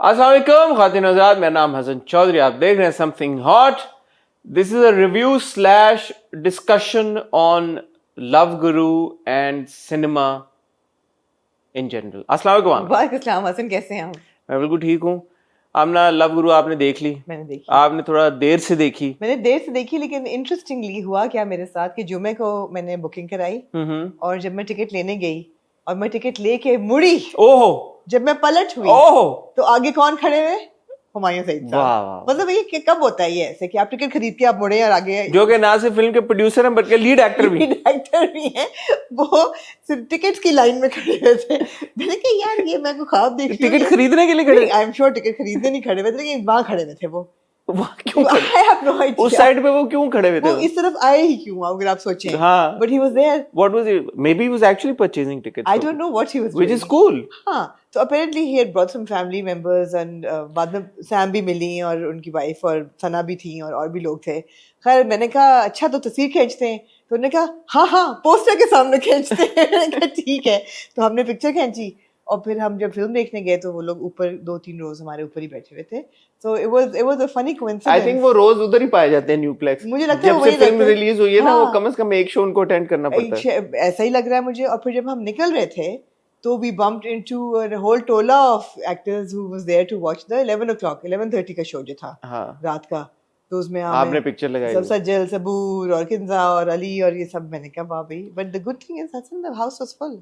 अस्सलाम वालेकुम खातिन आज़ाद, मेरा नाम हसन चौधरी। आप देख रहे हैं something hot. This is a review slash discussion on love Guru and cinema in general. अस्सलाम वालेकुम आमना। वालेकुम सलाम हसन, कैसे हैं आप? मैं बिल्कुल ठीक हूँ। आमना, लव गुरु आपने देख ली? मैंने देखी। आपने थोड़ा देर से देखी। मैंने देर से देखी, लेकिन इंटरेस्टिंगली हुआ क्या मेरे साथ कि जुमे को मैंने बुकिंग कराई और जब मैं टिकट लेने गई और मैं टिकट लेके मुड़ी, ओहो, जब मैं पलट हुई ओहो, तो आगे कौन खड़े हुए? हुमायूं सईद वाह साहब। वाह। मतलब ये कब होता है ये ऐसे कि आप टिकट खरीद के आप मुड़े और आगे जो कि ना सिर्फ फिल्म के प्रोड्यूसर हैं बल्कि लीड एक्टर भी। एक्टर भी हैं, वो सिर्फ टिकट की लाइन में खड़े हुए थे। मैंने कहा यार ये मैं को ख्वाब देख रही हूँ। टिकट खरीदने के लिए खड़े? आई एम श्योर टिकट खरीदने नहीं खड़े हुए थे, लेकिन वहां खड़े हुए थे वो। वहाँ क्यों खड़े? I have no idea. उस साइड पे वो क्यों खड़े हुए थे? वो इस तरफ आए ही क्यों, अगर आप सोचें। हाँ। But he was there. What was it? Maybe he was actually purchasing tickets. I don't know what he was Which doing. is cool. हाँ, तो apparently he had brought some family members and बाद में Sam भी मिली और उनकी wife और सना भी थी और भी लोग थे। खैर मैंने कहा अच्छा तो तस्वीर खींचते हैं, तो उन्होंने कहा हाँ हाँ पोस्टर के सामने खींचते हैं। मैंने कहा ठीक है, तो हमने पिक्चर खींची और फिर हम जब फिल्म देखने गए तो वो लोग ऊपर 2-3 रोज हमारे ऊपर ही बैठे हुए थे। So it was a funny coincidence. I think वो रोज उधर ही पाए जाते हैं न्यूप्लेक्स। मुझे लगता है जब से फिल्म रिलीज हुई है ना, वो कम से कम एक शो उनको अटेंड करना पड़ता है। ऐसा ही लग रहा है मुझे। और फिर जब हम निकल रहे थे तो we bumped into a whole tola of actors who was there to watch the 11:30 का शो जो था रात का। तो उसमें आपने पिक्चर लगाई सब सज्जल सबूर और किंजा और अली और ये सब। मैंने कहा वाह भाई। But the good thing is Hasan, the house was full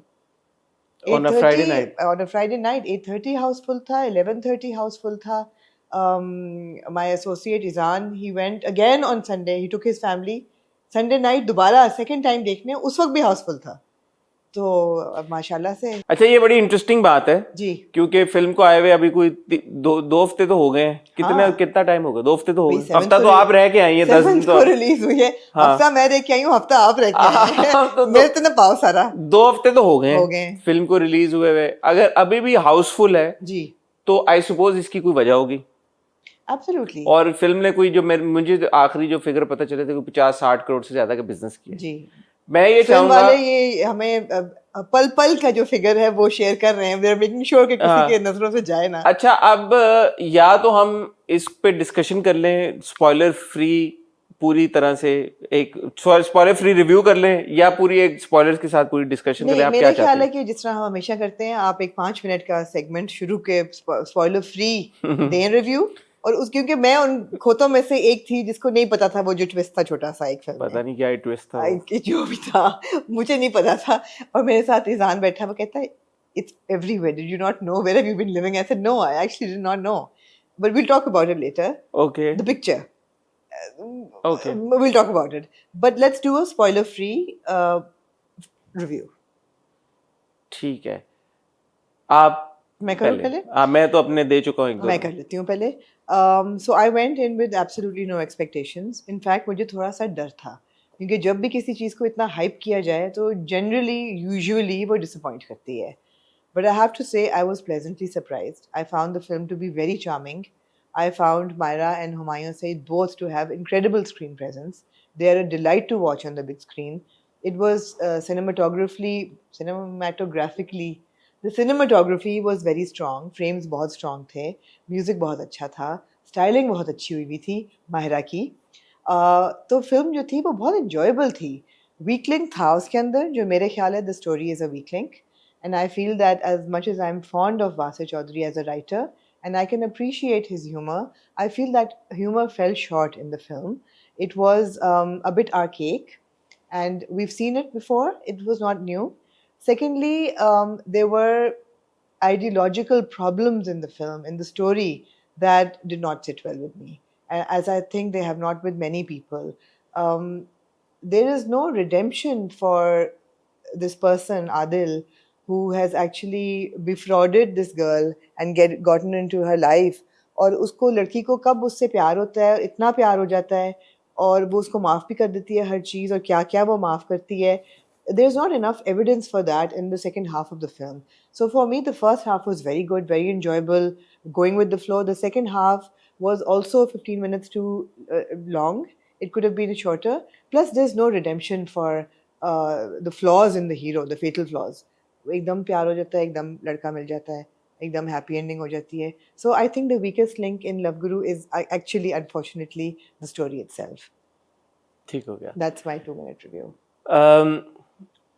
on a Friday night. On a Friday night 8:30 house full था, 11:30 house full था। My associate Izan, he went again on Sunday. He took his family Sunday night दोबारा second time देखने, उस वक्त भी हाउसफुल था। तो अब माशाल्लाह से। अच्छा, ये बड़ी इंटरेस्टिंग बात है जी, क्योंकि फिल्म को आए हुए अभी कोई दो हफ्ते तो हो गए हैं। कितना टाइम हो गया? 2 हफ्ते तो हो गए। हफ्ता तो आप रह के आई हैं, 10 दिन तो रिलीज हुई है। हफ्ता मैं रह के आई हूँ, हफ्ता आप रह के आए हैं। मेरे तो ना पाओ सारा। 2 हफ्ते तो हो गए फिल्म को रिलीज हुए। अगर अभी भी हाउसफुल है जी, तो आई सपोज इसकी कोई वजह होगी। एब्सोल्युटली। और फिल्म ने कोई जो मुझे आखिरी जो फिगर पता चले थे, 50-60 करोड़ से ज्यादा का बिजनेस किया जी। मैं ये चाहूंगा वाले ये हमें पल पल का जो फिगर है वो शेयर कर रहे हैं। वी आर मेकिंग श्योर कि किसी के नजरों से जाए ना। अच्छा, अब या तो हम इस पे डिस्कशन कर लें स्पॉइलर फ्री, पूरी तरह से एक स्पॉइलर फ्री रिव्यू कर लें, या पूरी एक स्पॉयलर्स के साथ पूरी डिस्कशन कर लें। आप क्या चाहते हैं? मेरा ख्याल है कि जिस तरह हम हमेशा करते हैं, आप एक 5 मिनट का सेगमेंट शुरू के स्पॉइलर फ्री दें रिव्यू। और उस क्योंकि मैं उन खोतों में से एक थी जिसको नहीं पता था वो जो ट्विस्ट था छोटा सा एक फिल्म पता नहीं क्या ट्विस्ट था कि जो भी था मुझे नहीं पता था। और मेरे साथ इजान बैठा, वो कहता है it's everywhere, did you not know, where have you been living? I said no, I actually did not know, but we'll talk about it later. Okay, the picture, okay, we'll talk about it, but let's do a spoiler free review. ठीक है। आप मैं करूँ पहले? मैं तो अपने दे चुका हूँ। मैं कर लेती हूँ पहले। So I went in with absolutely no expectations. In fact मुझे थोड़ा सा डर था, क्योंकि जब भी किसी चीज़ को इतना हाइप किया जाए तो generally usually वो disappoint करती है। But I have to say I was pleasantly surprised. I found the film to be very charming. I found Myra and Humayun Saeed both to have incredible screen presence. They are a delight to watch on the big screen. It was cinematographically, the cinematography was very strong. Frames बहुत strong थे, music बहुत अच्छा था, styling बहुत अच्छी हुई भी थी माहिरा की। तो फिल्म जो थी वो बहुत enjoyable थी। Weak link था उसके अंदर, जो मेरे ख्याल है the story is a weak link. And I feel that as much as I'm fond of Vasir Chaudhary as a writer, and I can appreciate his humor, I feel that humor fell short in the film. It was a bit archaic, and we've seen it before. It was not new. Secondly, there were ideological problems in the film, in the story, that did not sit well with me, as I think they have not with many people. There is no redemption for this person, Adil, who has actually befriended this girl and gotten into her life. और उसको लड़की को कब उससे प्यार होता है, इतना प्यार हो जाता है और वो उसको माफ़ भी कर देती है हर चीज़, और क्या क्या वो माफ़ करती है. There's not enough evidence for that in the second half of the film. So for me, the first half was very good, very enjoyable, going with the flow. The second half was also 15 minutes too long. It could have been shorter. Plus, there's no redemption for the flaws in the hero, the fatal flaws. एकदम प्यार हो जाता है, एकदम लड़का मिल जाता है. एकदम हैप्पी एंडिंग हो जाती है. So I think the weakest link in Love Guru is actually, unfortunately, the story itself. ठीक हो गया. That's my 2-minute review.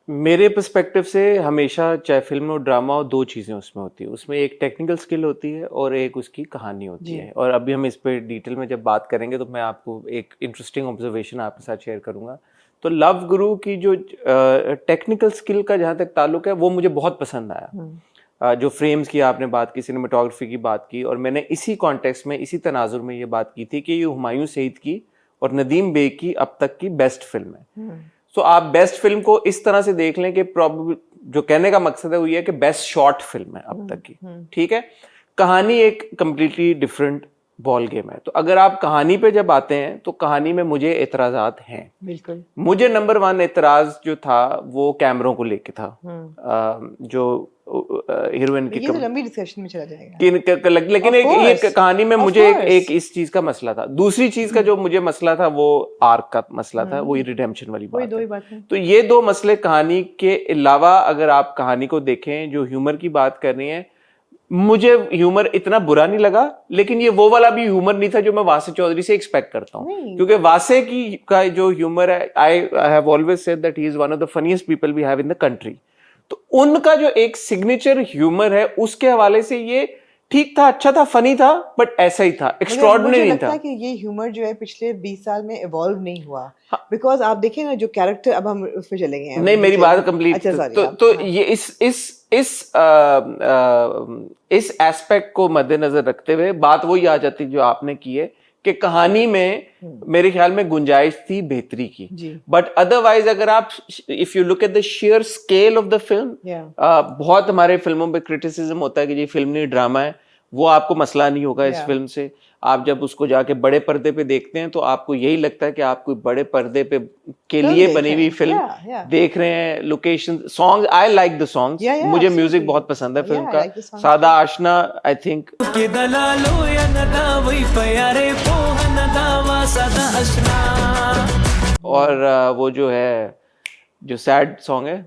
मेरे पर्सपेक्टिव से हमेशा चाहे फिल्म और ड्रामा हो, दो चीज़ें उसमें होती है. उसमें एक टेक्निकल स्किल होती है और एक उसकी कहानी होती जी. है. और अभी हम इस पे डिटेल में जब बात करेंगे तो मैं आपको एक इंटरेस्टिंग ऑब्जर्वेशन आपके साथ शेयर करूंगा. तो लव गुरु की जो टेक्निकल स्किल का जहाँ तक ताल्लुक है वो मुझे बहुत पसंद आया. जो फ्रेम्स की आपने बात की, सिनेमाटोग्राफी की बात की, और मैंने इसी कॉन्टेक्स्ट में, इसी तनाजुर में ये बात की थी कि ये हुमायूं सईद की और नदीम बेग की अब तक की बेस्ट फिल्म है. सो आप बेस्ट फिल्म को इस तरह से देख लें कि प्रॉब्लम जो कहने का मकसद है वो ये है कि बेस्ट शॉर्ट फिल्म है अब तक की. ठीक है. कहानी एक कंप्लीटली डिफरेंट बॉल गेम है. तो अगर आप कहानी पे जब आते हैं तो कहानी में मुझे एतराजात हैं. बिल्कुल. मुझे नंबर 1 एतराज जो था वो कैमरों को लेके था. जो हीरोइन की ये तो लंबी डिस्कशन में चला जाएगा. लेकिन एक ये कहानी में मुझे एक इस चीज का मसला था. दूसरी चीज का जो मुझे मसला था वो आर्क का मसला था. वही रिडेम्पशन वाली बात है. तो ये दो मसले कहानी के अलावा अगर आप कहानी को देखें, जो ह्यूमर की बात कर रही है, मुझे ह्यूमर इतना बुरा नहीं लगा. लेकिन ये वो वाला भी ह्यूमर नहीं था जो मैं वासे चौधरी से एक्सपेक्ट करता हूँ. क्योंकि वासे की का जो ह्यूमर है, I have always said that he is one of the funniest people we have in the country. तो उनका जो एक सिग्नेचर ह्यूमर है उसके हवाले से ये ठीक था, अच्छा था, फनी था, बट ऐसा ही था, एक्स्ट्राऑर्डिनरी था. कि ये ह्यूमर जो है पिछले 20 साल में इवॉल्व नहीं हुआ. बिकॉज आप देखिए ना जो कैरेक्टर, अब हम उसमें चलेंगे. नहीं, मेरी बात कंप्लीट. तो ये इस एस्पेक्ट को मद्देनजर रखते हुए बात वही आ जाती जो आपने की है कि कहानी में मेरे ख्याल में गुंजाइश थी बेहतरी की. बट अदरवाइज अगर आप if you look at the share scale of the film, बहुत हमारे फिल्मों पे क्रिटिसिज्म होता है कि ये फिल्म नहीं ड्रामा है. वो आपको मसला नहीं होगा इस फिल्म से. आप जब उसको जाके बड़े पर्दे पे देखते हैं तो आपको यही लगता है कि आप कोई बड़े पर्दे पे के लिए बनी हुई फिल्म देख रहे हैं. Location, song, I like the songs. मुझे म्यूजिक बहुत पसंद है फिल्म का. सादा आशना आई थिंक, और वो जो है जो सैड सॉन्ग है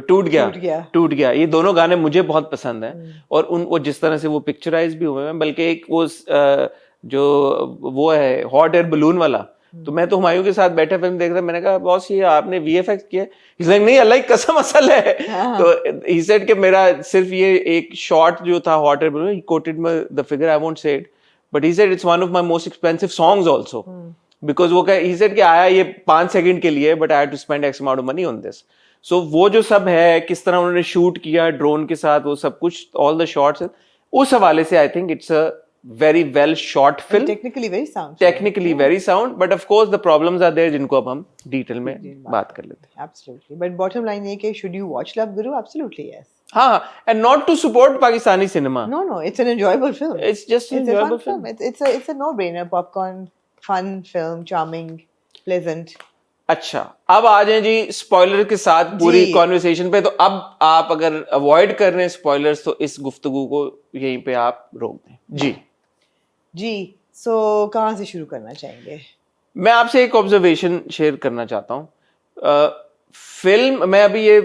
टूट गया, ये दोनों गाने मुझे बहुत पसंद हैं. और वो जिस तरह से वो पिक्चराइज भी हुए हैं, बल्कि एक वो जो वो है हॉट एयर बलून वाला, तो मैं तो हुमायूं के साथ बैठे फिल्म देख रहा, मैंने कहा बॉस ये आपने वीएफएक्स किया? नहीं, अल्लाह की कसम असल है. तो ही सेड कि मेरा सिर्फ ये एक शॉट जो था hot air balloon, he coated me the figure, I won't say it, but he said it's one of my most expensive songs also, because वो ही सेड कि आया ये 5 सेकंड के लिए, but I had to spend X amount of money on this. So वो जो सब है, किस तरह उन्होंने शूट किया ड्रोन के साथ, वो सब कुछ, ऑल द शॉट्स, उस हवाले से I think it's a very well shot film, technically very sound, but of course the problems are there जिनको अब हम डिटेल में बात कर लेते हैं. Absolutely, but bottom line ये कि should you watch Love Guru? Absolutely yes. हाँ, and not to support Pakistani cinema. No, it's an enjoyable film. It's just an enjoyable film. It's a no-brainer, popcorn, fun film, charming, pleasant. अच्छा, अब आ जाएं जी spoiler के साथ पूरी conversation पे. तो अब आप अगर अवॉइड कर रहे हैं स्पॉयलर्स तो इस गुफ्तगू को यहीं पे आप रोक दें. जी, सो कहाँ से शुरू करना चाहेंगे? मैं आपसे एक ऑब्जर्वेशन शेयर करना चाहता हूँ. फिल्म, मैं अभी ये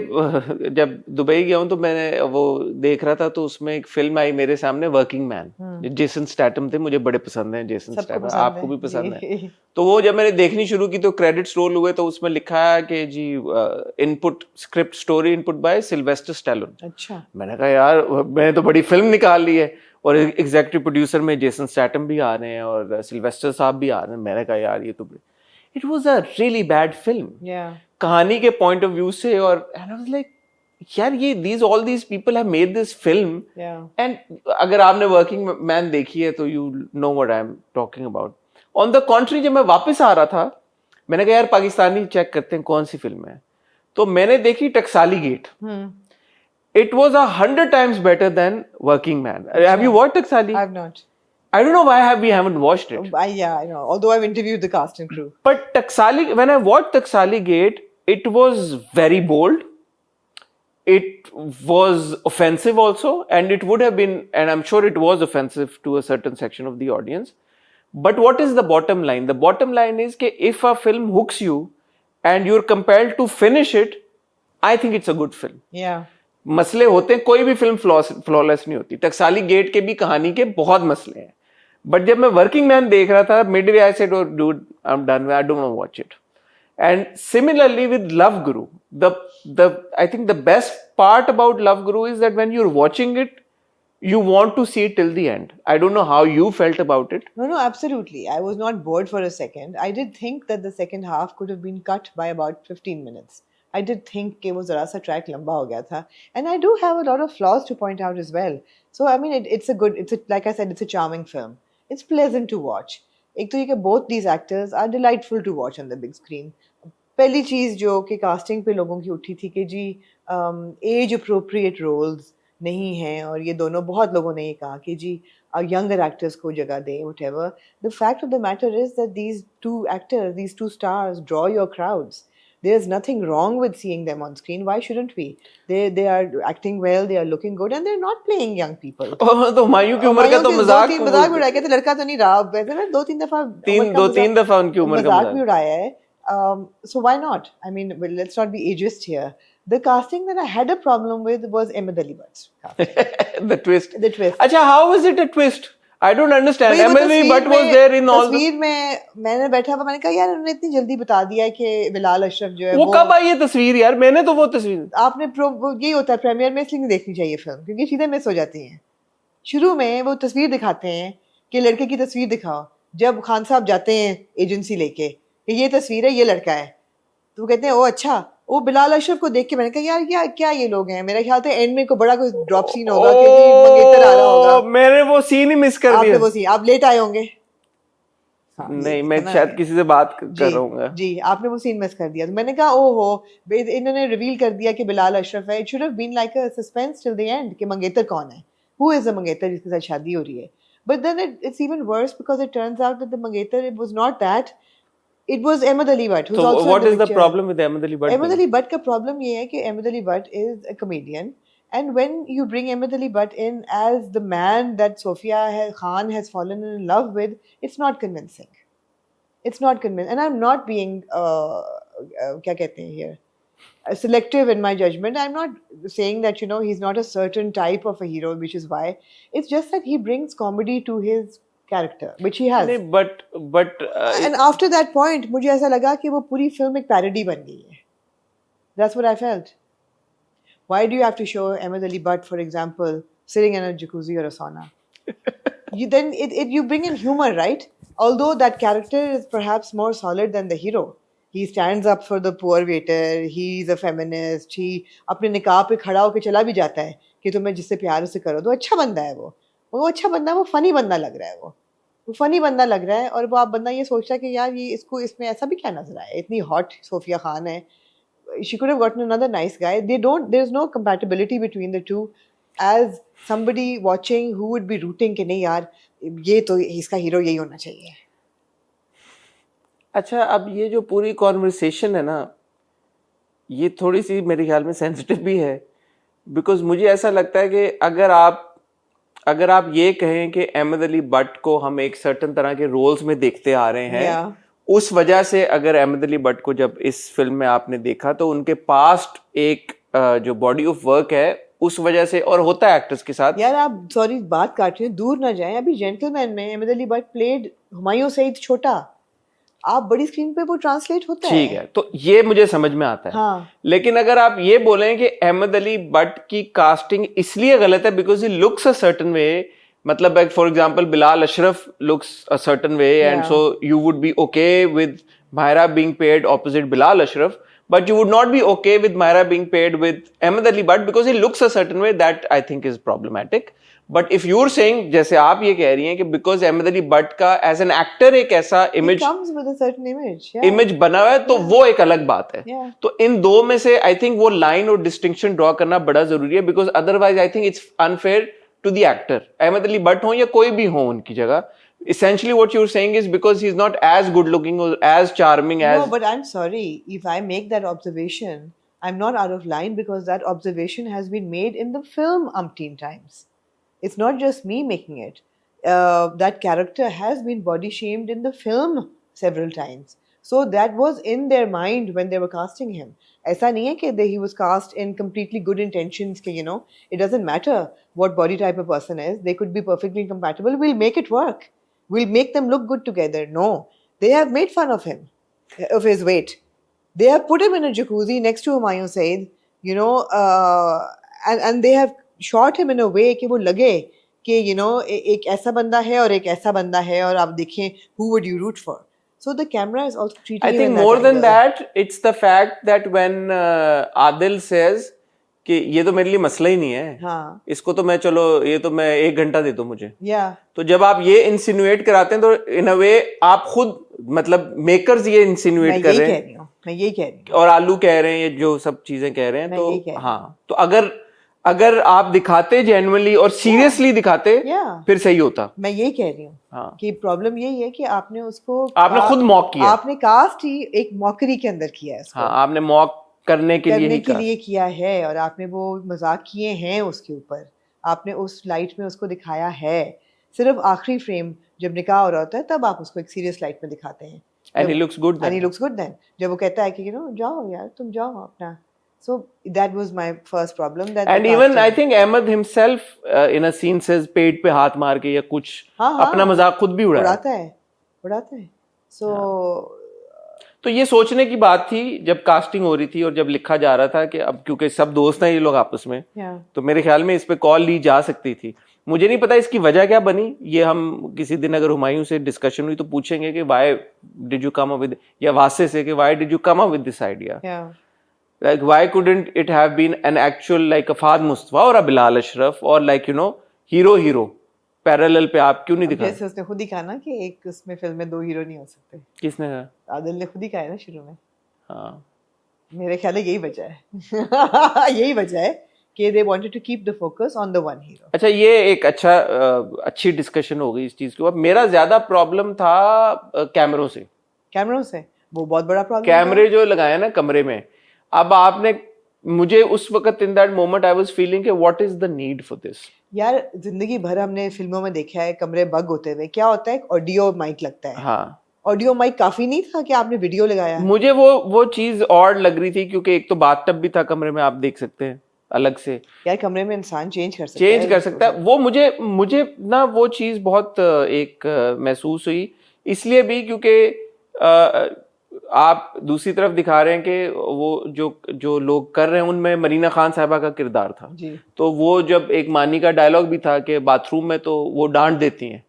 जब दुबई गया हूँ तो मैंने वो देख रहा था, तो उसमें एक फिल्म आई मेरे सामने, वर्किंग मैन. जेसन स्टैथम थे, मुझे बड़े पसंद हैं जेसन स्टैथम, आपको भी पसंद है. तो वो जब मैंने देखनी शुरू की तो क्रेडिट्स रोल हुए, तो उसमें लिखा है कि जी input script story input by Sylvester Stallone. अच्छा, मैंने कहा यार मैंने तो बड़ी फिल्म निकाल ली है, और एग्जीक्यूटिव प्रोड्यूसर में जेसन स्टैथम भी आ रहे हैं और सिल्वेस्टर साहब भी आ रहे हैं. मैंने कहा यार ये तो it was a really bad film कहानी के पॉइंट ऑफ व्यू से. और आई वाज लाइक यार ये all these people have made this film, and अगर आपने वर्किंग मैन देखी है तो you know what I am talking about. On the contrary, जब मैं वापस आ रहा था मैंने कहा यार पाकिस्तानी चेक करते हैं कौन सी फिल्म है, तो मैंने देखी टकसाली gate. It was 100 times better than Working Man. Have you watched Taksali? I have not. I don't know why we haven't watched it. Yeah, I know. Although I've interviewed the cast and crew. But Taksali, when I watched Taksali Gate, it was very bold. It was offensive also, and it would have been, and I'm sure it was offensive to a certain section of the audience. But what is the bottom line? The bottom line is that if a film hooks you and you're compelled to finish it, I think it's a good film. Yeah. मसले होते हैं, कोई भी film flawless नहीं होती, टकसाली gate के भी कहानी के बहुत मसले हैं, बट जब मैं वर्किंग मैन देख रहा था midway I said dude I am done, I don't want to watch it. And similarly with Love Guru, the I think the best part about Love Guru is that when you're watching it, you want to see it till the end. I don't know how you felt about it. No, absolutely. I was not bored for a second. I did think that the second half could have been cut by about 15 minutes. I did think it was a track lamba ho gaya tha. And I do have a lot of flaws to point out as well. So, I mean, like I said, it's a charming film. It's pleasant to watch. एक तो ये कि both these actors are delightful to watch on the big screen. पहली चीज़ जो कि casting पे लोगों की उठी थी कि जी एज अप्रोप्रिएट रोल्स नहीं हैं, और ये दोनों बहुत लोगों ने ये कहा कि जी younger actors को जगह दें, whatever. The fact of the matter is that these two actors, these two stars draw your crowds. There's nothing wrong with seeing them on screen. Why shouldn't we? They are acting well, they are looking good, and they're not playing young people. तो हुमायूं की उम्र का तो मजाक उड़ाया गया था, लड़का तो नहीं रहा, वैसे मैं दो तीन दफा उनकी उम्र का मजाक भी उड़ाया है. So why not? I mean, well, let's not be ageist here. The casting that I had a problem with was Ahmed Ali Butt's casting. The twist. Acha, how is it a twist? I don't understand. Ahmed Ali Butt was there in all. तस्वीर में मैंने बैठा हुआ, मैंने कहा यार उन्होंने इतनी जल्दी बता दिया कि बिलाल अशरफ जो है वो कब आई ये तस्वीर यार? मैंने तो वो तस्वीर आपने यही होता है प्रीमियर में, इसलिए नहीं देखनी चाहिए फिल्म क्योंकि चीजें मिस हो जाती हैं. शुरू में वो तस्वीर दिखाते हैं कि लड़के की तस्वीर दिखाओ, जब खान साहब जाते हैं एजेंसी लेके कि ये तस्वीर है, ये लड़का है, तो वो कहते हैं ओ अच्छा. वो बिलाल अशरफ को देख के मैंने कहा यार क्या ये लोग हैं. मेरा ख्याल था एंड में को बड़ा कोई ड्रॉप सीन होगा कि मंगेतर आ रहा होगा. मैंने वो सीन ही मिस कर दिया. आपने वो सीन, आप लेट आए होंगे. नहीं, मैं शायद किसी से बात कर रहा हूँ. जी, आपने वो सीन मिस कर दिया. तो मैंने कहा ओहो, इन्होंने रिवील कर दिया कि बिलाल अशरफ है. It should have been like a suspense till the end कि मंगेतर कौन है, हु इज द मंगेतर जिसके साथ शादी हो रही है. But then it's even worse because it turns out that the मंगेतर it was not that. It was Ahmed Ali Butt, who's also. So what is the problem with Ahmed Ali Butt? Ahmed Ali Butt का problem ये है कि Ahmed Ali Butt is a comedian, and when you bring Ahmed Ali Butt in as the man that Sofia Khan has fallen in love with, it's not convincing. It's not convincing, and I'm not being क्या कहते हैं here, selective in my judgment. I'm not saying that he's not a certain type of a hero, which is why. It's just that he brings comedy to his character, which he has. But and after that point, मुझे ऐसा लगा कि वो पूरी film एक parody बन गई है. That's what I felt. Why do you have to show Ahmed Ali Butt, for example, sitting in a jacuzzi or a sauna? You bring in humor, right? Although that character is perhaps more solid than the hero. He stands up for the poor waiter. He's a feminist. He अपने निकाह पे खड़ा होके चला भी जाता है कि तुम्हें जिससे प्यार उसे करो. तो अच्छा बंदा है वो अच्छा बंदा है, वो फनी बंदा लग रहा है. वो फनी बंदा लग रहा है, और वो आप बंदा ये सोच रहा है कि यार ये इसको इसमें ऐसा भी क्या नजर आया. इतनी हॉट सोफिया खान है, she could have gotten another nice guy. There's no compatibility between the two. As somebody watching who would be rooting कि नहीं यार ये तो इसका हीरो यही होना चाहिए. अच्छा, अब ये जो पूरी कॉन्वर्सेशन है ना, ये थोड़ी सी मेरे ख्याल में सेंसिटिव भी है, बिकॉज मुझे ऐसा लगता है कि अगर आप ये कहें कि अहमद अली बट को हम एक सर्टन तरह के रोल्स में देखते आ रहे हैं, उस वजह से अगर अहमद अली बट को जब इस फिल्म में आपने देखा तो उनके पास्ट एक जो बॉडी ऑफ वर्क है उस वजह से, और होता है एक्टर्स के साथ. यार आप सॉरी बात काट रहे हैं, दूर ना जाएं. अभी जेंटलमैन में अहमद अली बट प्लेड हुमायूं सईद छोटा. आप बड़ी स्क्रीन पे वो ट्रांसलेट होता है. ठीक है, तो ये मुझे समझ में आता है. हाँ. लेकिन अगर आप ये बोलें कि अहमद अली बट की कास्टिंग इसलिए गलत है because he looks a certain way, मतलब for example Bilal Ashraf looks a certain way and so you would be okay with Maira being paired opposite Bilal Ashraf, but you would not be okay with Myra being paired with Ahmed Ali Butt because he looks a certain way. That I think is problematic. But if you're saying, जैसे आप ये कह रही हैं कि because Ahmed Ali Butt का as an actor एक ऐसा image, it comes with a certain image, image बना हुआ है, तो वो एक अलग बात है. तो इन दो में से I think वो line और distinction draw करना बड़ा जरूरी है, because otherwise I think it's unfair to the actor. Ahmed Ali Butt हो या कोई भी हो उनकी जगह. Essentially what you're saying is because he's not as good looking or as charming as... No, but I'm sorry. If I make that observation, I'm not out of line because that observation has been made in the film umpteen times. It's not just me making it. That character has been body shamed in the film several times. So that was in their mind when they were casting him. ऐसा नहीं है कि he was cast in completely good intentions कि you know it doesn't matter what body type a person is, they could be perfectly compatible, we'll make it work, we'll make them look good together. No, they have made fun of him, of his weight. They have put him in a jacuzzi next to Humayun Saeed, you know, and they have shot him in a way कि वो लगे कि you know एक ऐसा बंदा है और एक ऐसा बंदा है और आप देखें who would you root for. So the camera is also treating I him think in that more than angle. that, it's the fact that when Adil says कि ये तो मेरे लिए मसला ही नहीं है, हाँ, इसको तो मैं चलो ये तो मैं 1 घंटा दे दो मुझे, yeah, तो जब आप ये इंसिनुएट कराते हैं तो इन अ वे आप खुद मतलब मेकर्स ये मैं इंसिनुएट यही कर रहे कह हैं रही हूँ, मैं यही कह रही हूँ. और आलू कह रहे हैं, ये जो सब चीजें कह रहे हैं, मैं यही कह तो रही हाँ, तो अगर आप दिखाते जेन्युइनली और सीरियसली दिखाते Yeah. फिर सही होता. मैं यही कह रही हूँ हाँ, कि प्रॉब्लम यही है कि आपने उसको आपने खुद मॉक किया. आपने कास्ट ही एक मॉकरी के अंदर किया है उसको, हाँ, आपने मॉक करने के लिए करने ही के कहा. लिए किया है और आपने वो मजाक किए हैं उसके ऊपर, आपने उस लाइट में उसको दिखाया है. सिर्फ आखिरी फ्रेम जब निकाह हो रहा होता है तब आप उसको एक सीरियस लाइट में दिखाते हैं. And he looks good And he then. looks good then. जब वो कहता है कि you know जाओ यार तुम जाओ अपना. So that was my first problem. That And the even I casting- think Ahmed himself in a scene says पेट पे हाथ मार के या कुछ हाँ, हाँ, अपना मजाक खुद भी उड़ाया. उड़ाता है. So तो ये सोचने की बात थी जब कास्टिंग हो रही थी और जब लिखा जा रहा था कि अब क्योंकि सब दोस्त हैं ये लोग आपस में, yeah. तो मेरे ख्याल में इस पे कॉल ली जा सकती थी. मुझे नहीं पता इसकी वजह क्या बनी, ये हम किसी दिन अगर हुमायूं से डिस्कशन हुई तो पूछेंगे कि why did you come up with, या वासे से कि why did you come up with this idea, Yeah. like why couldn't it have been an actual like a Fahd Mustafa or a Bilal Ashraf or like you know hero parallel पे आप क्यों नहीं दिखा. जैसे उसने खुद ही कहा ना कि एक उसमें फिल्म में 2 हीरो नहीं हो सकते. किसने कहा? आदिल ने खुद ही कहा है ना शुरू में. हाँ, मेरे ख्याल है यही वजह है. यही वजह है कि they wanted to keep the focus on the one hero. अच्छा ये एक अच्छी डिस्कशन हो गई इस चीज के ऊपर. मेरा ज्यादा प्रॉब्लम था कैमरों से. कैमरों से वो बहुत बड़ा प्रॉब्लम. कैमरे जो लगाए ना कमरे में, अब आपने मुझे उस वक्त in that moment I was feeling कि what is the need for this. यार जिंदगी भर हमने फिल्मों में देखा है कमरे बग होते हुए. क्या होता है, ऑडियो माइक लगता है. हाँ, ऑडियो माइक काफी नहीं था कि आपने वीडियो लगाया. मुझे वो चीज और लग रही थी क्योंकि एक तो बाथटब भी था कमरे में, आप देख सकते हैं अलग से. यार कमरे में इंसान चेंज कर सकता है. वो मुझे ना वो चीज बहुत महसूस हुई, इसलिए भी क्योंकि आप दूसरी तरफ दिखा रहे हैं कि वो जो लोग कर रहे हैं उनमें मरीना खान साहबा का किरदार था. जी. तो वो जब एक मानी का डायलॉग भी था कि बाथरूम में तो वो डांट देती हैं,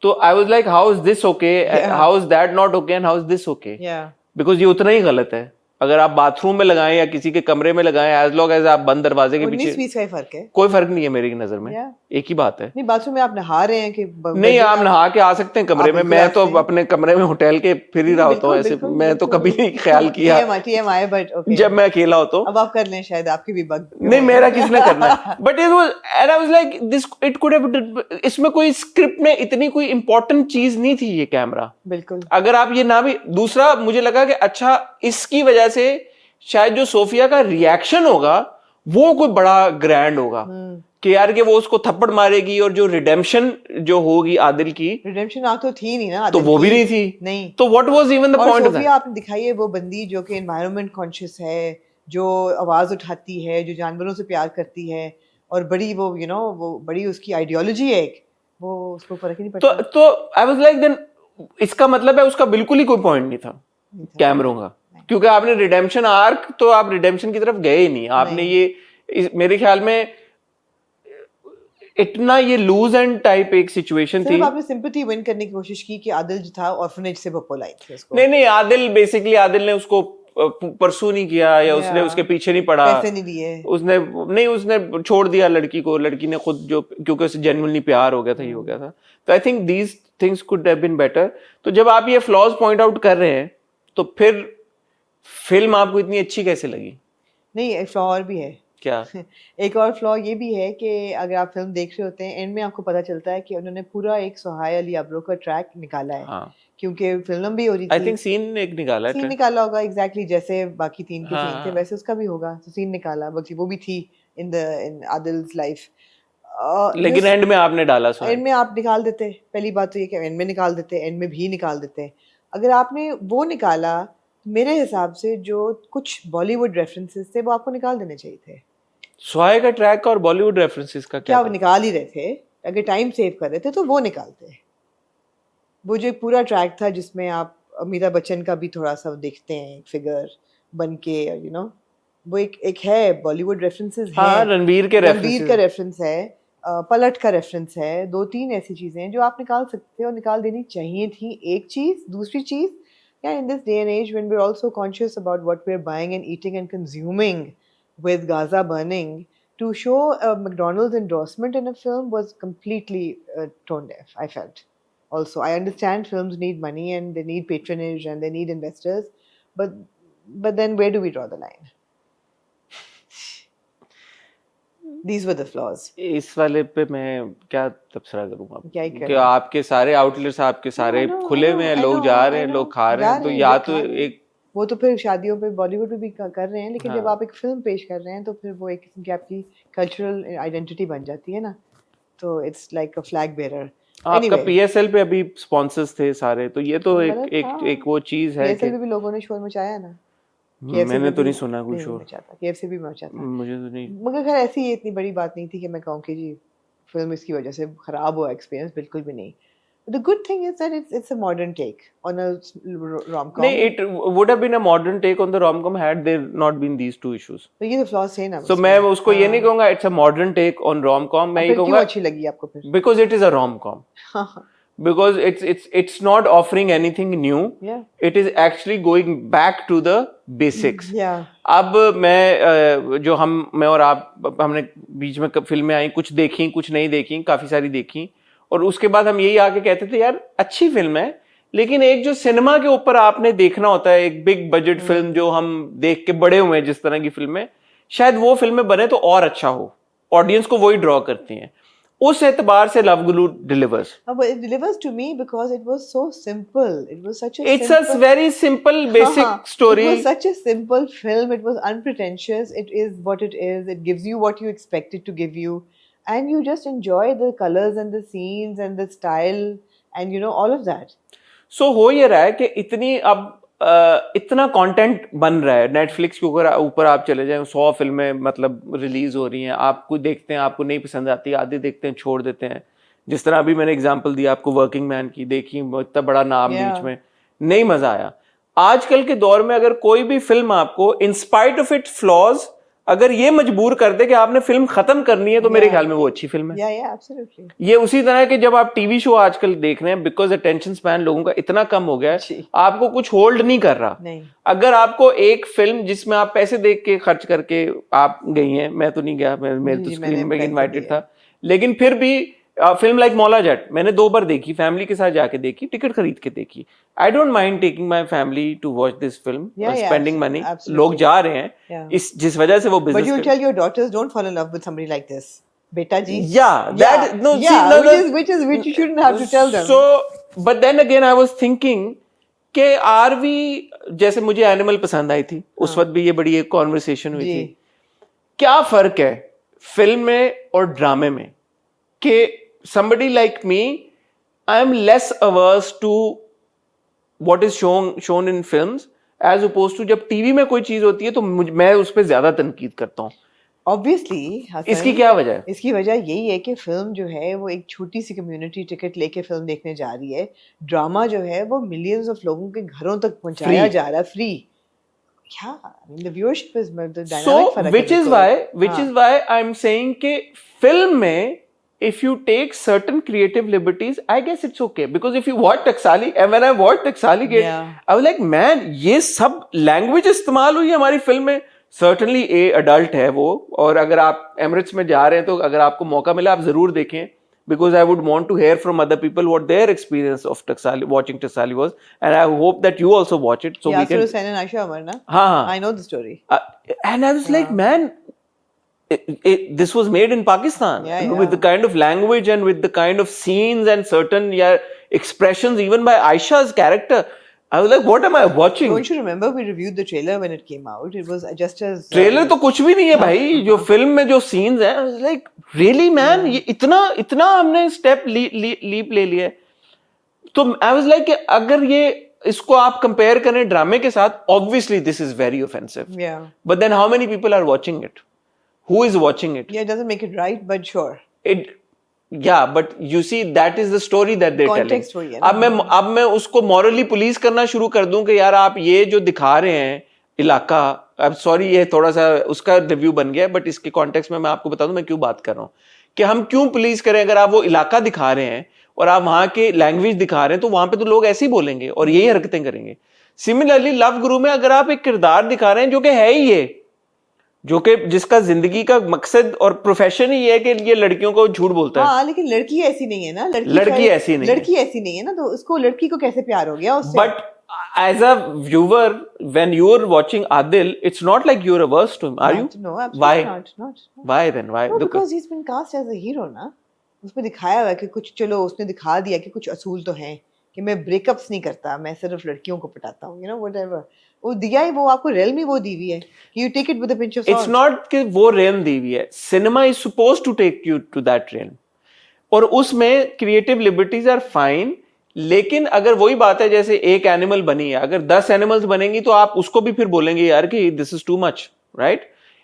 तो I was like how is this okay, how is that not okay and how is this okay, because ये उतना ही गलत है. अगर आप बाथरूम में लगाएं या किसी के कमरे में लगाएं, एज लॉन्ग एज आप बंद दरवाजे के 19-20 पीछे, का ही फर्क है. कोई फर्क नहीं है मेरी नजर में. Yeah. एक ही बात है. नहीं बाथरूम में आप नहा रहे हैं कि नहीं, आप नहा के आ सकते हैं कमरे में. बिल्कुल मैं आ तो सकते हैं. अपने कमरे में होटल के फिर ही रहा होता हूँ ऐसे. मैं तो कभी नहीं ख्याल किया TMI बट ओके. जब मैं अकेला होता हूँ. अब आप कर लें, शायद आपके भी बग. नहीं, मेरा किसने करना है. But it was and I was like this it could have, इसमें कोई स्क्रिप्ट में इतनी कोई इंपॉर्टेंट चीज नहीं थी ये कैमरा. बिल्कुल. अगर आप ये ना भी, दूसरा मुझे लगा कि अच्छा इसकी वजह से शायद जो सोफिया का रिएक्शन होगा वो कोई बड़ा ग्रैंड होगा कि यार कि वो उसको थप्पड़ मारेगी और जो रिडेम्पशन जो होगी आदिल की, रिडेम्पशन आग तो थी नहीं ना. तो वो भी नहीं थी. नहीं. तो व्हाट वाज इवन द और पॉइंट ऑफ सोफिया दैट. आपने दिखाई है वो बंदी जो कि एनवायरनमेंट कॉन्शियस है, जो आवाज उठाती है, जो जानवरों से प्यार करती है और बड़ी वो यू नो वो बड़ी उसकी आइडियोलॉजी है एक, वो उसको फर्क ही नहीं पड़ता. तो आई वाज लाइक देन इसका मतलब है उसका बिल्कुल ही कोई पॉइंट नहीं था कैमरों का, क्योंकि आपने रिडेम्पशन आर्क, तो आप रिडेम्पशन की तरफ गए ही नहीं. आपने ये मेरे ख्याल में इतना ये लूज एंड टाइप एक सिचुएशन थी. सिर्फ आपने सिंपैथी विन करने की कोशिश की कि आदिल जो था ऑर्फनेज से बप्पो लाई थी उसको. नहीं, आदिल बेसिकली आदिल ने उसको परसू नहीं किया या उसने उसके पीछे नहीं पड़ा. पैसे नहीं दिए. उसने छोड़ दिया लड़की को. लड़की ने खुद जो, क्योंकि उसे जेन्युइनली प्यार हो गया था, ये हो गया था. तो I think these things could have been better. तो जब आप ये फ्लॉज पॉइंट आउट कर रहे हैं तो फिर फिल्म आपको इतनी अच्छी कैसे लगी? नहीं, एक फ्लॉ और भी है. क्या? एक और फ्लॉ ये भी है कि अगर आप फिल्म देख रहे होते हैं एंड में आपको पता चलता है कि उन्होंने पूरा एक सुहाय अली अब्रो का ट्रैक निकाला है. हाँ. क्योंकि फिल्म भी हो रही थी. आई थिंक सीन एक निकाला है. सीन निकाला होगा एग्जैक्टली जैसे बाकी 3 के सीन थे हाँ. वैसे उसका भी होगा. तो सीन निकाला, बाकी वो भी थी इन आदिल्स लाइफ. लेकिन एंड में आपने डाला एंड में आप निकाल देते. पहली बात तो ये कि एंड में निकाल देते, एंड में भी निकाल देते. अगर आपने वो निकाला, मेरे हिसाब से जो कुछ बॉलीवुड रेफरेंसेस थे वो आपको निकाल देने चाहिए थे। स्वाय का ट्रैक और बॉलीवुड रेफरेंसेस का क्या क्या वो था? निकाल ही रहे थे, अगर टाइम सेव कर रहे थे तो वो निकालते। वो जो एक पूरा ट्रैक था जिसमें आप अमिताभ बच्चन का भी थोड़ा सा देखते हैं, एक फिगर बन के, यू नो, वो एक है, बॉलीवुड रेफरेंसेस हाँ, हैं, रणवीर के रणवीर का रेफरेंसेस। रेफरेंस है, पलट का रेफरेंस है, 2-3 ऐसी चीजें हैं जो आप निकाल सकते हो, निकाल देनी चाहिए थी। एक चीज, दूसरी चीज, या in this day and age when we are also conscious about what we are buying and eating and consuming with Gaza burning, to show a McDonald's endorsement in a film was completely tone deaf, I felt. Also, I understand films need money and they need patronage and they need investors, but then where do we draw the line? These were the flaws. इस वाले पे मैं क्या तबसरा करूंगा? क्या ही कि करें? आपके सारे आउटलेट्स आपके सारे I know, खुले I हुए know, हैं, I लोग know, जा रहे I हैं, know. लोग खा रहे जा हैं, तो रहे हैं, या लोग तो खा रहे हैं। एक वो तो फिर शादियों पे बॉलीवुड में भी कर रहे हैं, लेकिन जब हाँ। आप एक फिल्म पेश कर रहे हैं तो फिर वो एक किस्म की आपकी कल्चरल आइडेंटिटी बन जाती है ना, तो it's like a flag bearer. आपका Anyway, पीएसएल पे अभी स्पॉन्सर्स थे सारे, तो ये तो एक गलत एक था। एक वो चीज है केएफसी कि पे भी लोगों ने शोर मचाया ना। KFC मैंने पे तो भी नहीं सुना कुछ और, मचा था, KFC भी मचा था। मुझे तो नहीं। मगर खैर ऐसी ये इतनी बड़ी बात नहीं थी कि मैं कहूँ कि जी फिल्म इसकी वजह से खराब हुआ एक्सपीरियंस, बिल्कुल भी नहीं। The good thing is that it's a modern take on a rom-com. नहीं, it would have been a modern take on the rom-com had there not been these two issues. तो ये तो फ्लॉज थे ना So मैं उसको ये नहीं कहूंगा it's a modern take on rom-com, मैं ये फिर क्यों कहूंगा अच्छी लगी आपको फिर? because it is a rom-com. Because it's not offering anything new. Yeah. It is actually going back to the basics. Yeah. अब मैं जो मैं और आप हमने बीच में फिल्में आई, कुछ देखी कुछ नहीं देखी, काफी सारी देखी, और उसके बाद हम यही आके कहते थे यार अच्छी फिल्म है, लेकिन एक जो सिनेमा के ऊपर आपने देखना होता है, एक बिग बजट फिल्म जो हम देख के बड़े हुए हैं जिस तरह की फिल्में, शायद वो फिल्में बने तो और अच्छा हो, ऑडियंस को वही ड्रॉ करती हैं। उस एतबार से love Guru delivers. But it delivers to me because it was so simple. It was such a It's simple, a very simple basic story. It was such a simple film. It was unpretentious. It is what it is. It gives you what you expect it to give you, and you just enjoy the colors and the scenes and the style and you know all of that. So हो ये रहा है कि इतना content बन रहा है Netflix के ऊपर आप चले जाएं, 100 फिल्में मतलब रिलीज हो रही हैं, आपको देखते हैं, आपको नहीं पसंद आती, आधे देखते हैं छोड़ देते हैं। जिस तरह अभी मैंने एग्जांपल दिया आपको वर्किंग मैन की, देखी, इतना बड़ा नाम बीच में, नहीं मजा आया। आजकल के दौर में अगर कोई भी फिल्म आपको in spite of it flaws अगर ये मजबूर कर दे कि आपने फिल्म खत्म करनी है, तो मेरे ख्याल में वो अच्छी फिल्म है। Yeah, absolutely. ये उसी तरह के जब आप टीवी शो आजकल देख रहे हैं, बिकॉज अटेंशन स्पैन लोगों का इतना कम हो गया है, आपको कुछ होल्ड नहीं कर रहा। नहीं। अगर आपको एक फिल्म जिसमें आप पैसे देख के खर्च करके आप गई हैं, मैं तो नहीं गया, मेरे तो स्क्रीन में इन्वाइटेड था, लेकिन फिर भी फिल्म लाइक मौला जट मैंने 2 बार देखी, फैमिली के साथ जाके देखी, टिकट खरीद के देखी। I don't mind taking my family to watch this film, spending money, लोग जा रहे हैं इस जिस वजह से वो But you business. tell your daughters don't fall in love with somebody like this, beta ji. Which you shouldn't have to tell them. So but then again I was thinking कि आर वी, जैसे मुझे animal पसंद आई थी, उस वक्त भी ये बड़ी एक कॉन्वर्सेशन हुई थी, क्या फर्क है फिल्म में और ड्रामे में, कि somebody like me, I am less averse to what is shown in films as opposed to जब टीवी में कोई चीज होती है तो मैं उस पर ज्यादा तनकीद करता हूँ। Obviously, इसकी क्या वजह है? इसकी वजह यही है कि फिल्म जो है वो एक छोटी सी कम्युनिटी टिकट लेके फिल्म देखने जा रही है, ड्रामा जो है वो मिलियंस ऑफ लोगों के घरों तक पहुंचाया जा रहा है free. Yeah, I mean the viewership is the dynamic So which is why I'm saying कि फिल्म में if you take certain creative liberties, I guess it's okay, because if you watch Taksali, and when I watched Taksali Gate, I was like, man, ये सब language इस्तेमाल हुई है हमारी film में। Certainly a adult है वो, और अगर आप एमिरेट्स में जा रहे हैं तो अगर आपको मौका मिला आप जरूर देखें, because I would want to hear from other people what their experience of Taksali, watching Taksali was, and I hope that you also watch it, so we can. Hussain and Aisha Amar, na? I know the story. And I was like, man, this was made in Pakistan, with the kind of language and with the kind of scenes and certain expressions even by Aisha's character. I was like, what am I watching? Don't you remember we reviewed the trailer when it came out? It was just as trailer तो कुछ भी नहीं है भाई, जो film में जो scenes हैं, I was like, really man, ये इतना हमने स्टेप लीप ले लिया है। तो I was like, अगर ये इसको आप कंपेयर करें ड्रामे के साथ, obviously this is very offensive, Yeah. But then how many people are watching it, who is watching it? Yeah, it doesn't make it right, but sure. It, yeah, but you see that is the story that they're telling. Context वही है ना। अब मैं उसको morally police करना शुरू कर दूं कि यार आप ये जो दिखा रहे हैं इलाका, अब सॉरी ये थोड़ा सा उसका रिव्यू बन गया, बट इसके कॉन्टेक्स्ट में मैं आपको बता दूं मैं क्यों बात कर रहा हूं कि हम क्यों पुलिस करें। अगर आप वो इलाका दिखा रहे हैं और आप वहां के लैंग्वेज दिखा रहे हैं तो वहां पे तो लोग ऐसे ही बोलेंगे और यही हरकतें करेंगे। सिमिलरली लव गुरु में अगर आप एक किरदार दिखा रहे हैं जो कि है ही ये, जो कि जिसका जिंदगी का मकसद और प्रोफेशन ही है कि ये लड़कियों को झूठ बोलता है। हाँ, लेकिन लड़की ऐसी नहीं है ना, लड़की ऐसी नहीं है। लड़की ऐसी नहीं है ना, तो उसको लड़की को कैसे प्यार हो गया उससे? But as a viewer, when you're watching Adil, it's not like you're averse to him, are you? No, absolutely Why? not. Why then? Why? No, because he's been cast as a hero ना, उसमें दिखाया हुआ है कि कुछ, चलो उसने दिखा दिया कि कुछ असूल तो हैं कि मैं ब्रेकअप्स नहीं करता, मैं सिर्फ लड़कियों को पटाता हूँ, whatever वो दिया ही, वो आपको realm ही वो दी हुई है कि you take it with a pinch of salt. It's not कि वो realm दी हुई है, cinema is supposed to take you to that realm, और उसमें creative liberties are fine, लेकिन अगर वही बात है जैसे एक एनिमल बनी है, अगर 10 एनिमल्स बनेंगी तो आप उसको भी फिर बोलेंगे यार कि this is too much, right?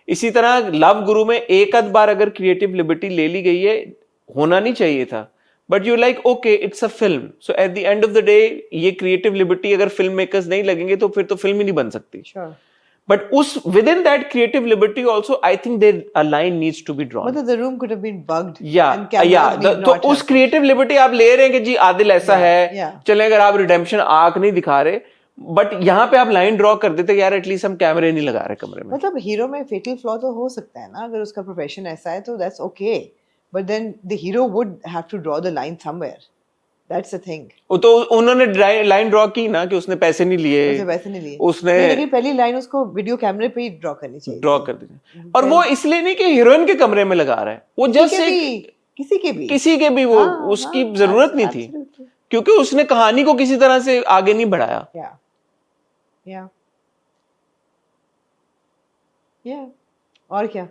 इसी तरह लव गुरु में एक आध बार अगर क्रिएटिव लिबर्टी ले ली गई है, होना नहीं चाहिए था, but you like okay it's a film, so at the end of the day ये क्रिएटिव लिबर्टी अगर फिल्म मेकर्स नहीं लगेंगे तो फिर तो फिल्म ही नहीं बन सकती। Sure. But within that creative liberty also, I think a line needs to be drawn. मतलब the room could have been bugged. Yeah, and cameras yeah. need तो not उस have- creative liberty आप ले रहे हैं कि जी आदिल ऐसा Yeah, है, yeah. चले अगर आप रिडेम्पशन आर्क नहीं दिखा रहे, बट यहाँ पे आप लाइन ड्रॉ कर देते यार एटलीस्ट हम कैमरे नहीं लगा रहे कमरे में। मतलब हीरो में फेटल फ्लॉ तो हो सकता है ना, अगर उसका प्रोफेशन ऐसा है तो that's okay, but then the hero would have to draw the line somewhere, that's the thing. वो तो उन्होंने लाइन ड्रॉ की ना कि उसने पैसे नहीं लिए, उसे वैसे नहीं लिए उसने नहीं, लेकिन पहली लाइन उसको वीडियो कैमरे पे ही ड्रॉ करनी चाहिए, ड्रॉ कर दी, और वो इसलिए नहीं कि हीरोइन के कमरे में लगा रहा है, वो जस्ट किसी के भी वो हाँ, उसकी हाँ, जरूरत नहीं थी, absolutely. क्योंकि उसने कहानी को किसी तरह से आगे नहीं बढ़ाया। या और क्या,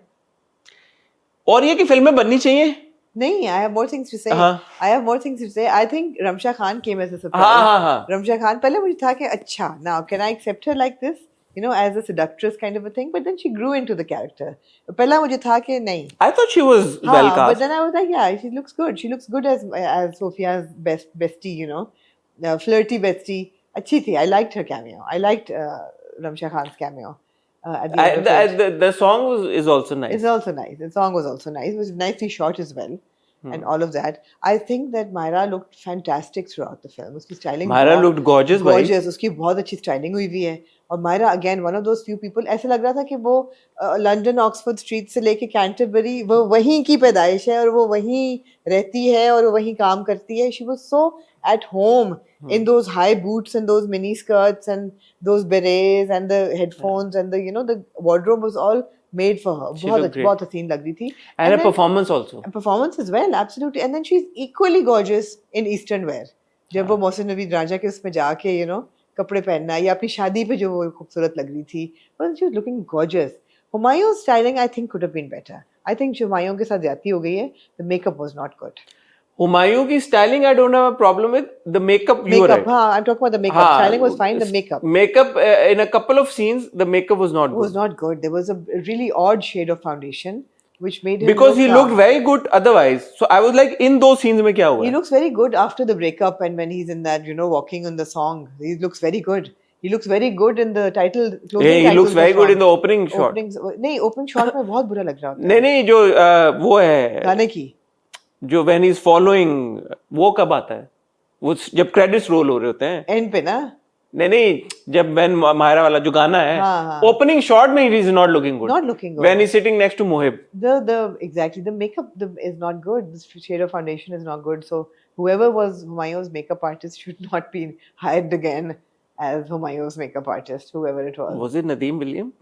और ये कि फिल्में बननी चाहिए। नहीं, I have more things to say. हाँ। I have more things to say. I think Ramsha Khan came as a surprise. हाँ। Ramsha Khan, पहले मुझे था कि अच्छा, now can I accept her like this? As a seductress kind of a thing. But then she grew into the character. पहला मुझे था कि नहीं. I thought she was well हाँ, cast. but then I was like, yeah, she looks good. She looks good as Sophia's bestie, flirty bestie. अच्छी थी. I liked her cameo. I liked Ramsha Khan's cameo. At the end of it. The song is also nice. It's also nice. The song was also nice. It was nicely shot as well. And all of that. I think that Myra looked fantastic throughout the film. उसकी styling Myra looked gorgeous, भाई। Gorgeous. उसकी बहुत अच्छी styling हुई हुई है. और Myra again one of those few people, ऐसा लग रहा था कि वो लंदन ऑक्सफोर्ड स्ट्रीट से लेके कैंटरबरी वो वहीं की पैदाइश है और वो वहीं रहती है और वो वहीं काम करती है. She was so at home in those high boots and those mini skirts and those berets and the headphones and the wardrobe was all made for her. बहुत हसीन लग रही थी. And her performance also. And performance as well, absolutely. And then she's equally gorgeous in Eastern wear. जब वो मोहसिन नवीद राजा के उसमें जाके कपड़े पहनना या अपनी शादी पे जो वो खूबसूरत लग रही थी, well, she was looking gorgeous. Humayun's styling I think could have been better. I think Humayun के साथ ज्यादती हो गई है. The makeup was not good. Humayun की styling I don't have a problem with. The makeup you were right. हाँ, I'm talking about the makeup. Styling was fine. The makeup. Makeup in a couple of scenes the makeup was not It good. was not good. There was a really odd shade of foundation which made him Because he look looked very good otherwise. So I was like in those scenes में क्या हुआ? He looks very good after the breakup and when he's in that, walking on the song. He looks very good. He looks very good in the title. He looks very good in the opening shot. नहीं, opening shot में बहुत बुरा लग रहा होता है. नहीं जो वो है गाने की. जो when he's following वो कब आता है? वो जब credits roll हो रहे होते हैं. End पे ना? नहीं जब when मायरा वाला जो गाना है. हाँ. Opening shot में he is not looking good. Not looking good. When he's sitting next to Mohib. Exactly the makeup is not good. The shade of foundation is not good. So whoever was Humayun's makeup artist should not be hired again as Humayun's makeup artist. Whoever it was. Was it Nadeem William?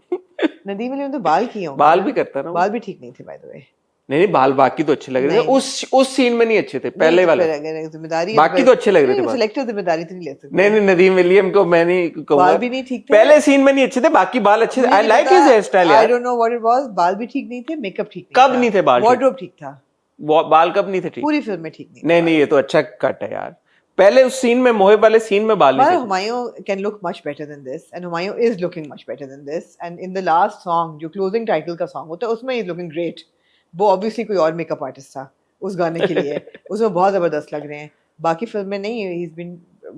Nadeem William तो बाल किए होंगे. बाल भी करता ना. बाल भी ठीक नहीं थे by the way. नहीं बाल बाकी तो अच्छे लग रहे थे. उस सीन में नहीं अच्छे थे. पहले वाले. जिम्मेदारी. बाकी तो अच्छे लग रहे थे. सिलेक्टिव जिम्मेदारी तो नहीं ले सकते. नहीं नदीम विलियम को मैं नहीं कहूँगा. बाल भी नहीं ठीक थे. पहले सीन में नहीं अच्छे थे. बाकी बाल अच्छे थे. I like his hairstyle यार. I don't know what it was. बाल भी ठीक नहीं थे. मेकअप ठीक नहीं. कब नहीं थे बाल? वार्डरोब ठीक था. बाल कब नहीं थे ठीक? पूरी फिल्म में ठीक नहीं. नहीं ये तो अच्छा कट है यार. पहले उस सीन में, मोहिब वाले सीन में बाल नहीं But सकते। Humayun can look much better than this, and Humayun is looking much better than this. And in the last song, जो closing title का song होता है, उसमें he's looking great. वो obviously कोई और makeup artist था उस गाने के लिए, उसमें बहुत जबरदस्त लग रहे हैं। बाकी फिल्म में नहीं, he's been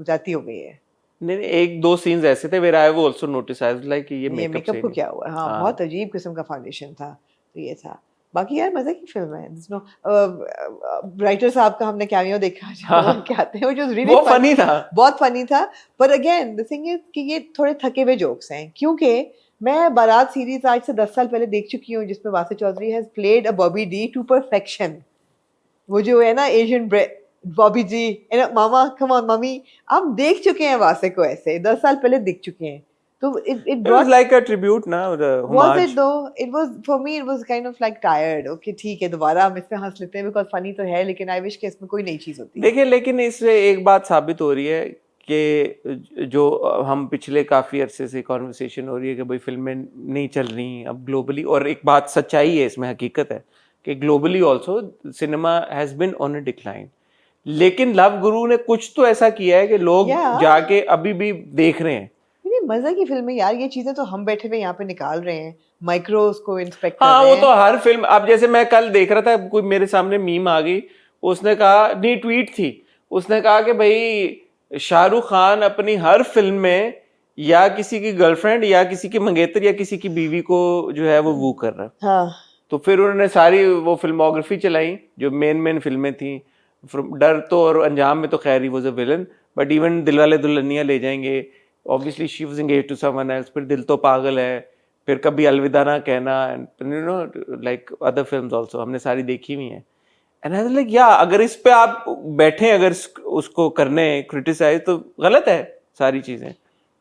जाती हो गई है। नहीं नहीं, एक दो सीन्स ऐसे थे where I also noticed, I was like ये ये मेकअप मेकअप से को नहीं। क्या हुआ? हाँ, हाँ। बहुत अजीब किस्म का फाउंडेशन था, तो ये था। बाकी यार मजे की फिल्म है। राइटर साहब का हमने कैमियो देखा जो हाँ। कहते हैं, which was really वो fun. फनी था। बहुत फनी था। पर अगेन द थिंग इज कि ये थोड़े थके हुए जोक्स हैं, क्योंकि मैं बारात सीरीज आज से 10 साल पहले देख चुकी हूँ, जिसमें Vasay Chaudhry has played a Bobby D to perfection. वो जो है ना एशियन बॉबी जी, मामा कम ऑन मम्मी, आप देख चुके हैं वासे को ऐसे 10 साल पहले देख चुके हैं। तो it It was brought, like a tribute ना, was homage। it though? It was, for me it was kind of like tired. Okay ठीक है, दोबारा हम इसमें हंस लेते हैं because funny तो है, लेकिन I wish कि इसमें कोई नई चीज होती। देखिए, लेकिन इससे एक बात साबित हो रही है कि जो हम पिछले काफी अरसे से कॉन्वर्सेशन हो रही है कि भाई फिल्में नहीं चल रही अब ग्लोबली, और एक बात सच्चाई है इसमें, हकीकत है कि globally also cinema has been on a decline. लेकिन लव गुरु ने कुछ तो ऐसा किया है कि लोग Yeah. जाके अभी भी देख रहे हैं। ये मजे की फिल्म है यार, ये चीजें तो हम बैठे हुए यहाँ पे निकाल रहे हैं, माइक्रोस को इंस्पेक्ट कर हाँ, रहे वो हैं। तो हर फिल्म, अब जैसे मैं कल देख रहा था, कोई मेरे सामने मीम आ गई, उसने कहा, नहीं ट्वीट थी, उसने कहा कि भाई शाहरुख खान अपनी हर फिल्म में या किसी की गर्लफ्रेंड या किसी की मंगेतर या किसी की बीवी को जो है वो कर रहा है। हाँ, तो फिर उन्होंने सारी वो फिल्मोग्राफी चलाई जो मेन फिल्में थी। डर तो और अंजाम में तो खैर he was a villain, but even Dilwale Dulhania Le Jayenge, obviously she was engaged to someone else, फिर दिल तो पागल है, फिर कभी अलविदा ना कहना, you know like other films also हमने सारी देखी हुई हैं। एंड आई वाज लाइक या अगर इस पे आप बैठे अगर उसको करने क्रिटिसाइज, तो गलत है सारी चीजें।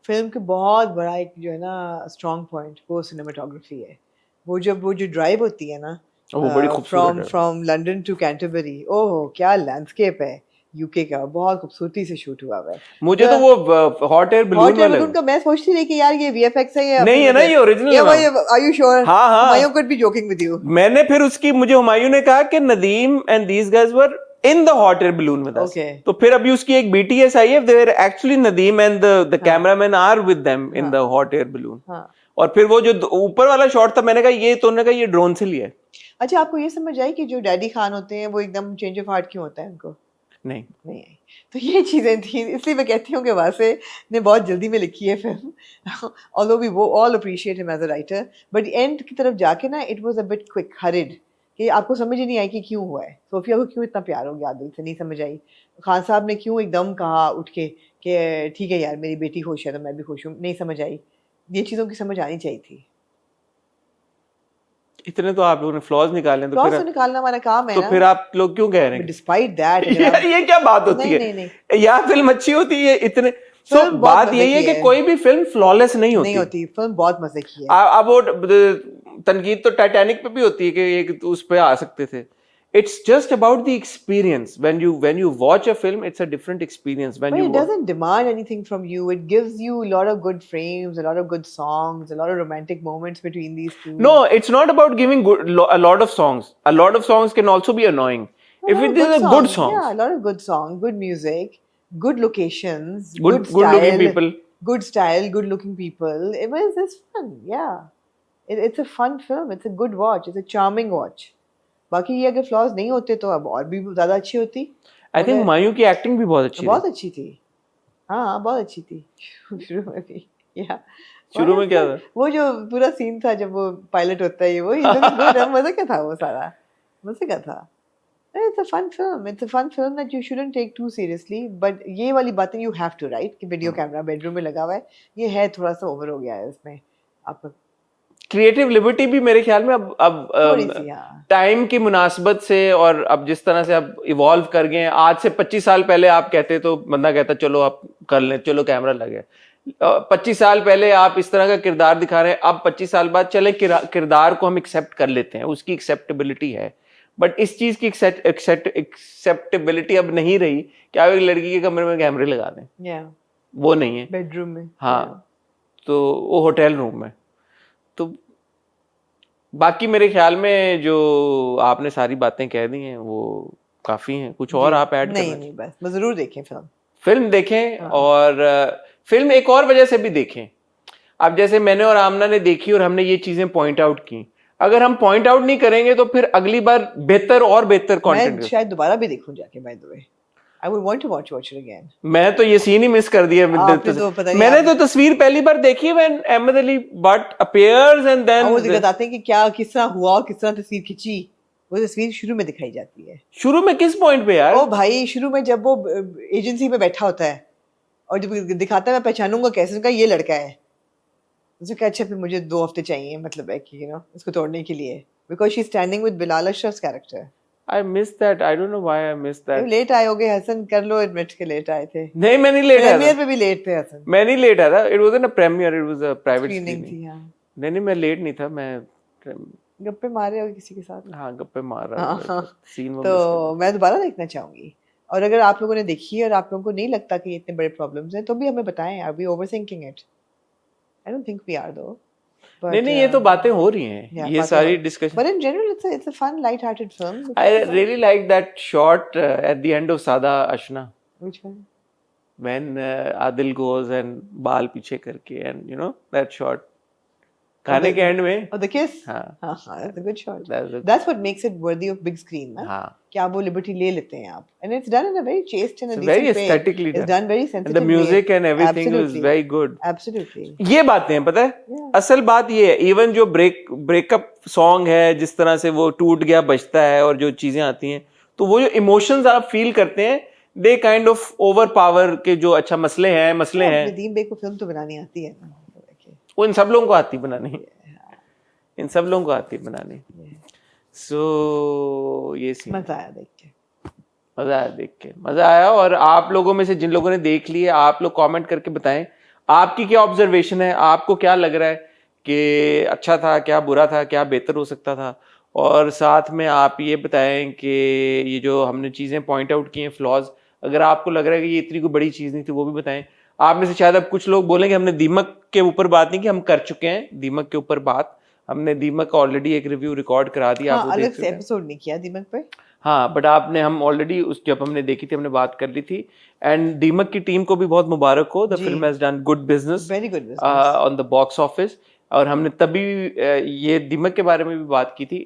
फिल्म के बहुत बड़ा एक जो है ना स्ट्रॉन्ग पॉइंट वो सिनेमाटोग्राफी है। वो जो ड्राइव होती है ना, वो बड़ी खूबसूरत है। फ्रॉम लंदन टू कैंटरबरी, ओह क्या लैंडस्केप है यूके का, बहुत खूबसूरती से शूट हुआ हुआ है। मुझे तो वो हॉट एयर बलून वाला उनका मैं सोचती रही कि यार ये वीएफएक्स है या नहीं है ना, ये ओरिजिनल है। Are you sure? हाँ, हाँ। Humayun could be joking with you. मैंने फिर उसकी, मुझे हुमायूं ने कहा कि Nadeem and these guys were in the hot air balloon with us. Okay. तो फिर अभी उसकी एक बीटीएस आई है, there actually Nadeem and the cameraman are with them in the hot air balloon. और फिर वो जो ऊपर वाला शॉट था, मैंने कहा ये तो, उन्होंने कहा ये ड्रोन से लिया है। अच्छा, आपको ये समझ आई कि जो डैडी खान होते हैं वो एकदम चेंज ऑफ हार्ट क्यों होता है उनको? नहीं आई। तो ये चीजें थी, इसलिए मैं कहती हूँ कि वासे ने बहुत जल्दी में लिखी है फिल्म, ऑल्दो वी वो all appreciate him as a writer, but end की तरफ जाके ना it was a bit quick, hurried, कि आपको समझ ही नहीं आई कि क्यों हुआ है। सोफिया को क्यों इतना प्यार हो गया दिल से, नहीं समझ आई। खान साहब ने क्यों एकदम कहा उठ के कि ठीक है यार मेरी बेटी खुश है तो मैं भी खुश हूँ, नहीं समझ आई। ये चीज़ों की समझ आनी चाहिए थी। इतने तो आप लोगों ने फ्लॉज निकाले, तो फ्लॉज फिर निकालना हमारा काम है तो ना। फिर आप लोग क्यों कह रहे हैं डिस्पाइट दैट ये क्या बात होती नहीं, है? नहीं। या फिल्म अच्छी होती है इतने, तो फिल्म बहुत बात मजे यही है की कि है। कोई भी फिल्म फ्लॉलेस नहीं होती। फिल्म बहुत मजे की है। अब वो तनकीद तो टाइटैनिक पे भी होती है कि एक उस पे आ सकते थे। It's just about the experience. When you watch a film, it's a different experience. When But you it doesn't demand anything from you. It gives you a lot of good frames, a lot of good songs, a lot of romantic moments between these two. No, it's not about giving a lot of songs. A lot of songs can also be annoying. A lot If of it is a good songs, yeah, a lot of good songs, good music, good locations, good style, looking people. good style, good looking people. It's fun. Yeah, it's a fun film. It's a good watch. It's a charming watch. बाकी ये अगर flaws नहीं होते तो अब और भी ज्यादा अच्छी होती। I think हुमायूं की एक्टिंग भी बहुत अच्छी बहुत अच्छी थी। हाँ, बहुत अच्छी थी शुरू में भी। या शुरू में क्या था? वो जो पूरा सीन था जब वो पायलट होता है, वो मजे का था, वो सारा मजे का था। It's a fun film. It's a fun film that you shouldn't take too seriously. But ये वाली बातें you have to write कि वीडियो कैमरा बेडरूम में लगा हुआ है, ये है थोड़ा सा ओवर हो गया है इसमें। आप क्रिएटिव लिबर्टी भी मेरे ख्याल में अब टाइम की मुनासबत से, और अब जिस तरह से अब इवॉल्व कर गए हैं, आज से 25 साल पहले आप कहते तो बंदा कहता चलो आप कर लें, चलो कैमरा लगे। 25 साल पहले आप इस तरह का किरदार दिखा रहे हैं, अब 25 साल बाद चले किरदार को हम एक्सेप्ट कर लेते हैं, उसकी एक्सेप्टेबिलिटी है। बट इस चीज की एक्सेप्टेबिलिटी अब नहीं रही कि आप एक लड़की के कमरे में कैमरे लगा दें, वो नहीं है बेडरूम में। हाँ, तो वो होटल रूम में। तो बाकी मेरे ख्याल में जो आपने सारी बातें कह दी हैं वो काफी हैं, कुछ और आप ऐड नहीं, बस मैं जरूर देखें फिल्म। फिल्म देखें और फिल्म एक और वजह से भी देखें। अब जैसे मैंने और आमना ने देखी और हमने ये चीजें पॉइंट आउट की, अगर हम पॉइंट आउट नहीं करेंगे तो फिर अगली बार बेहतर और बेहतर कंटेंट। मैं शायद दोबारा भी देखूं जाके, by the way I would want to watch it again. मैं तो ये सीन ही मिस कर दिया। आपने तो पता नहीं, मैंने तो तस्वीर पहली बार देखी when Ahmed Ali Butt appears and then वो दिखाते हैं कि क्या किस तरह हुआ, किस तरह तस्वीर खिंची। वो तस्वीर शुरू में दिखाई जाती है। शुरू में किस पॉइंट पे यार? ओ भाई, शुरू में जब वो एजेंसी में बैठा होता है और जब दिखाता है मैं पहचानूंगा कैसे, उसका ये लड़का है। उसने कहा अच्छा फिर मुझे 2 हफ्ते चाहिए, मतलब है कि इसको तोड़ने के लिए, because she is standing with Bilal Ashraf character. I missed that. I don't know why I missed that. Late आए होगे हसन, कर लो एडमिट के लेट आए थे। नहीं, मैं नहीं लेट आया प्रीमियर था। पे भी लेट थे हसन। मैं नहीं लेट आया था। It wasn't a premiere. It was a private screening screening. थी। हाँ, नहीं, मैं लेट नहीं था। मैं गप्पे मारे हो किसी के साथ। हाँ गप्पे मार रहा था। हाँ, सीन वो तो मैं दोबारा देखना चाहूंगी। और अगर आप लोगों ने देखी है और आप लोगों को नहीं लगता कि इतने बड़े प्रॉब्लम्स हैं तो भी हमें बताएं। Are we overthinking it? I don't think we are though. नहीं, ये तो बातें हो रही हैं। ये सारी discussion. But in general, it's a fun, light-hearted film. I really like that shot at the end of Sada Ashna. Which one? When Adil goes and बाल पीछे करके and that shot. खाने के एंड में। Oh, the kiss? हाँ, that's a good shot. That's That's what makes it worthy of big screen, ना? हाँ, कि आप वो liberty ले लेते हैं आप. And it's done in a very chaste and a It's decent very way. aesthetically It's done very and sensitive the music way. and everything was Absolutely. very good. Absolutely. ये बातें हैं, पता है? Yeah. असल बात ये है, इवन जो ब्रेकअप सॉन्ग है, जिस तरह से वो टूट गया बजता है और जो चीजें आती हैं, तो वो जो इमोशंस आप फील करते हैं, they kind of over power के जो अच्छा मसले हैं नदीम बेग को फिल्म तो बनानी आती है ना, वो इन सब लोगों को आती बनानी, इन सब लोगों को आती बनानी। सो ये सीन मजा आया देख के। मजा आया देख के, मजा आया। और आप लोगों में से जिन लोगों ने देख ली है, आप लोग कमेंट करके बताएं आपकी क्या ऑब्जर्वेशन है, आपको क्या लग रहा है कि अच्छा था, क्या बुरा था, क्या बेहतर हो सकता था। और साथ में आप ये बताएं कि ये जो हमने चीज़ें पॉइंट आउट की हैं फ्लॉज, अगर आपको लग रहा है कि ये इतनी कोई बड़ी चीज़ नहीं थी, वो भी बताएं। आप में से शायद अब कुछ लोग बोलेंगे हमने दीमक के ऊपर बात नहीं की, हम कर चुके हैं दीमक के ऊपर बात। हमने दीमक ऑलरेडी एक रिव्यू रिकॉर्ड करा दिया। हाँ, अलग से एपिसोड नहीं किया दीमक पे। हाँ, बट हम ऑलरेडी उस जब हमने देखी थी हमने बात कर ली थी। एंड दीमक की टीम को भी बहुत मुबारक हो, the film has done good business, very good business on the box office. और हमने तभी ये दीमक के बारे में भी बात की थी।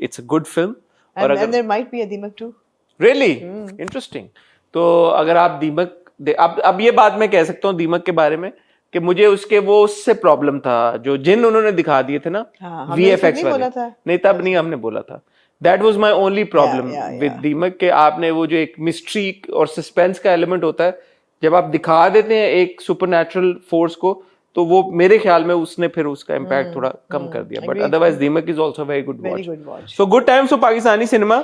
It's a good film. और and there might be a दीमक 2. Really interesting. तो अगर आप दीमक अब ये बात मैं कह सकता हूँ दीमक के बारे में कि मुझे उससे प्रॉब्लम था जो जिन उन्होंने दिखा दिए थे ना, VFX वाले। नहीं, तब नहीं हमने बोला था। That was my only problem with दीमक के आपने वो जो एक मिस्ट्री और सस्पेंस का एलिमेंट होता है, जब आप दिखा देते हैं एक सुपरनैचुरल फोर्स को, तो वो मेरे ख्याल में उसने फिर उसका इम्पैक्ट थोड़ा कम कर दिया। बट अदरवाइज दीमक is also very good watch. So good times for Pakistani cinema.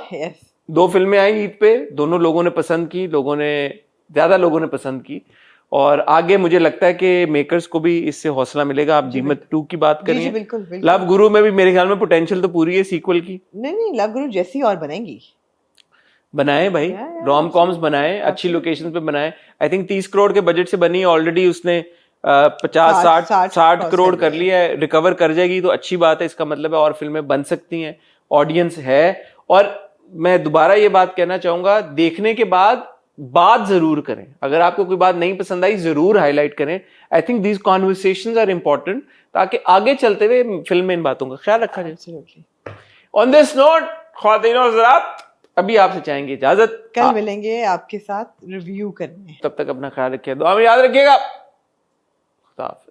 2 फिल्में आई ईद पे, दोनों लोगों ने पसंद की, ज्यादा लोगों ने पसंद की। और आगे मुझे लगता है कि मेकर्स को भी इससे हौसला मिलेगा। आप दीमक 2 की बात करिए, लव गुरु में भी मेरे ख्याल में पोटेंशियल तो पूरी है सीक्वल की। नहीं, लव गुरु जैसी और बनेगी। बनाए भाई, रोम कॉम्स बनाए, अच्छी लोकेशन पे बनाए। आई थिंक 30 करोड़ के बजट से बनी, ऑलरेडी उसने 50-60 करोड़ कर लिया है। रिकवर कर जाएगी तो अच्छी बात है, इसका मतलब है और फिल्में बन सकती हैं, ऑडियंस है। और मैं दोबारा ये बात कहना चाहूंगा, देखने के बाद बात जरूर करें। अगर आपको कोई बात नहीं पसंद आई जरूर हाईलाइट करें। I think these conversations are important, ताकि आगे चलते हुए फिल्म में इन बातों का ख्याल रखा जाए। ऑन दिस नोट, ख्वातीन और हज़रात, अभी आपसे चाहेंगे इजाजत। कल मिलेंगे आपके साथ रिव्यू करने। तब तक अपना ख्याल रखिए, दुआ में याद रखिएगा। खुदा हाफिज़।